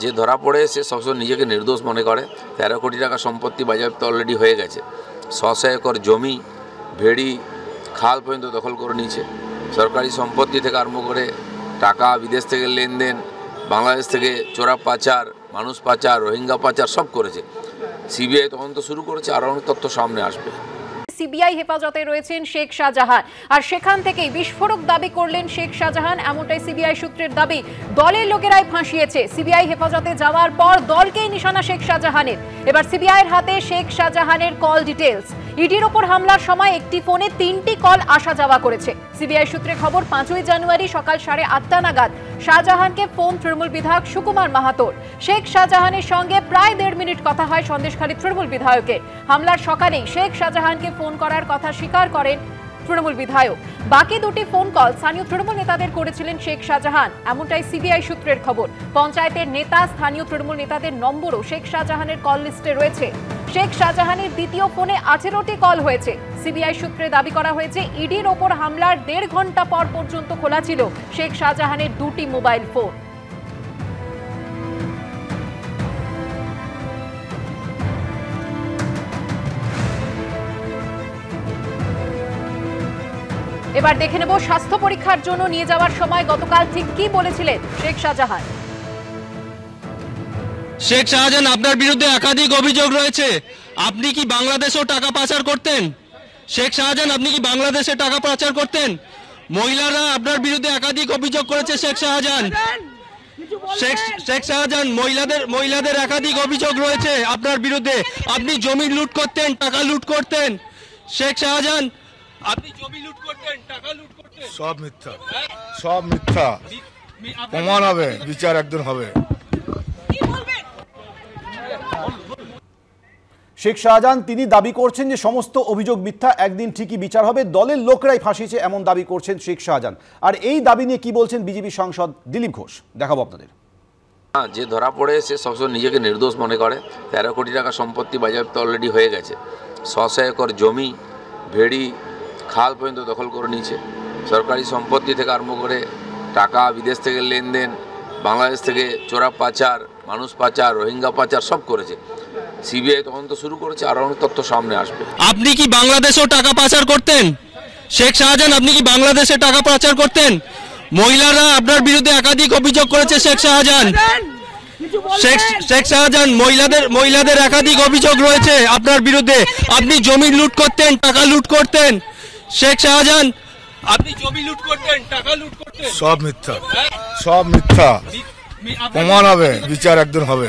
যে ধরা পড়ে সে সবসময় নিজেকে নির্দোষ মনে করে। 13 কোটি টাকা সম্পত্তি বাজেয়াপ্ত অলরেডি হয়ে গেছে। 100 একর জমি, ভেড়ি, খাল পর্যন্ত দখল করে নিয়েছে। সরকারি সম্পত্তি থেকে আরম্ভ করে টাকা, বিদেশ থেকে লেনদেন, বাংলাদেশ থেকে চোরা পাচার, মানুষ পাচার, রোহিঙ্গা পাচার সব করেছে। সিবিআই তদন্ত শুরু করেছে, আরও অনেক তথ্য সামনে আসবে। সিবিআই হেফাজতে রয়েছেন শেখ শাহজাহান, আর সেখান থেকেই বিস্ফোরক দাবি করলেন শেখ শাহজাহান, এমনটাই সিবিআই সূত্রের দাবি। দলের লোকেরাই ফাঁসিয়েছে। সিবিআই হেফাজতে যাওয়ার পর দলকেই নিশানা শেখ শাহজাহানের। এবার সিবিআইয়ের হাতে শেখ শাহজাহানের কল ডিটেলস। ইডির ওপর হামলার সময় একটি ফোনে 3টি কল আসা যাওয়া করেছে। সিবিআই সূত্রে খবর, 5ই জানুয়ারি সকাল 8:30 নাগাদ শাহজাহানকে ফোন তৃণমূল বিধায়ক সুকুমার মাহাতোর। শেখ শাহজাহানের সঙ্গে প্রায় 1.5 মিনিট কথা হয় সন্দেশখালী তৃণমূল বিধায়কের। হামলার সকালেই শেখ শাহজাহানকে ফোন করার কথা স্বীকার করেন তৃণমূল বিধায়ক। বাকি 2টি ফোন কল স্থানীয় তৃণমূল নেতাদের করেছিলেন শেখ শাহজাহান, এমনটাই সিবিআই সূত্রের খবর। পঞ্চায়েতের নেতা, স্থানীয় তৃণমূল নেতাদের নম্বরও শেখ শাহজাহানের কল লিস্টে রয়েছে। শেখ শাহজাহানের দ্বিতীয় ফোনে 18টি কল হয়েছে। সিবিআই সূত্রে দাবি করা হয়েছে, ইডির ওপর হামলার 1.5 ঘন্টা পর পর্যন্ত খোলা ছিল শেখ শাহজাহানের 2টি মোবাইল ফোন। এবার দেখে নেব স্বাস্থ্য পরীক্ষার জন্য নিয়ে যাওয়ার সময় গতকাল ঠিক কি বলেছিলেন শেখ শাহজাহান। শেখ শাহজাহান, আপনার বিরুদ্ধে একাধিক অভিযোগ রয়েছে। আপনি কি বাংলাদেশেও টাকা পাচার করতেন? শেখ শাহজাহান, আপনি কি বাংলাদেশে টাকা পাচার করতেন? মহিলারা আপনার বিরুদ্ধে একাধিক অভিযোগ করেছে শেখ শাহজাহান। শেখ শাহজাহান, মহিলাদের একাধিক অভিযোগ রয়েছে আপনার বিরুদ্ধে। আপনি জমি লুট করতেন, টাকা লুট করতেন। শেখ শাহজাহান, আপনি জমি লুট করতেন, টাকা লুট করতেন। সব মিথ্যা, সব মিথ্যা। প্রমাণ হবে, বিচার একদিন হবে। শেখ শাহজাহান তিনি দাবি করছেন যে সমস্ত অভিযোগ মিথ্যা, একদিন ঠিকই বিচার হবে, দলের লোকরাই ফাঁসিয়েছে, এমন দাবি করছেন শেখ শাহজাহান। আর এই দাবি নিয়ে কি বলছেন বিজেপি সাংসদ দিলীপ ঘোষ, দেখাবো আপনাদের। যে ধরা পড়ে সে সবসময় নিজেকে নির্দোষ মনে করে। 13 কোটি টাকা সম্পত্তি বাজেয়াপ্ত অলরেডি হয়ে গেছে। 100 একর জমি, ভেড়ি, খাল পর্যন্ত দখল করে নিয়েছে। সরকারি সম্পত্তি থেকে আরম্ভ করে টাকা, বিদেশ থেকে লেনদেন, বাংলাদেশ থেকে চোরা পাচার, মানুষ পাচার, রোহিঙ্গা পাচার সব করেছে। সিবিআই তদন্ত শুরু করেছে, আরও অনেক তথ্য সামনে আসবে। আপনি কি বাংলাদেশেও টাকা পাচার করতেন? শেখ শাহজাহান, আপনি কি বাংলাদেশে টাকা পাচার করতেন? মহিলারা আপনার বিরুদ্ধে একাধিক অভিযোগ করেছে শেখ শাহজাহান। শেখ শাহজাহান, মহিলাদের একাধিক অভিযোগ রয়েছে আপনার বিরুদ্ধে। আপনি জমি লুট করতেন, টাকা লুট করতেন। শেখ শাহজাহান, আপনি জমি লুট করতেন, টাকা লুট করতেন। সব মিথ্যা, সব মিথ্যা। প্রমাণ হবে, বিচার একদিন হবে।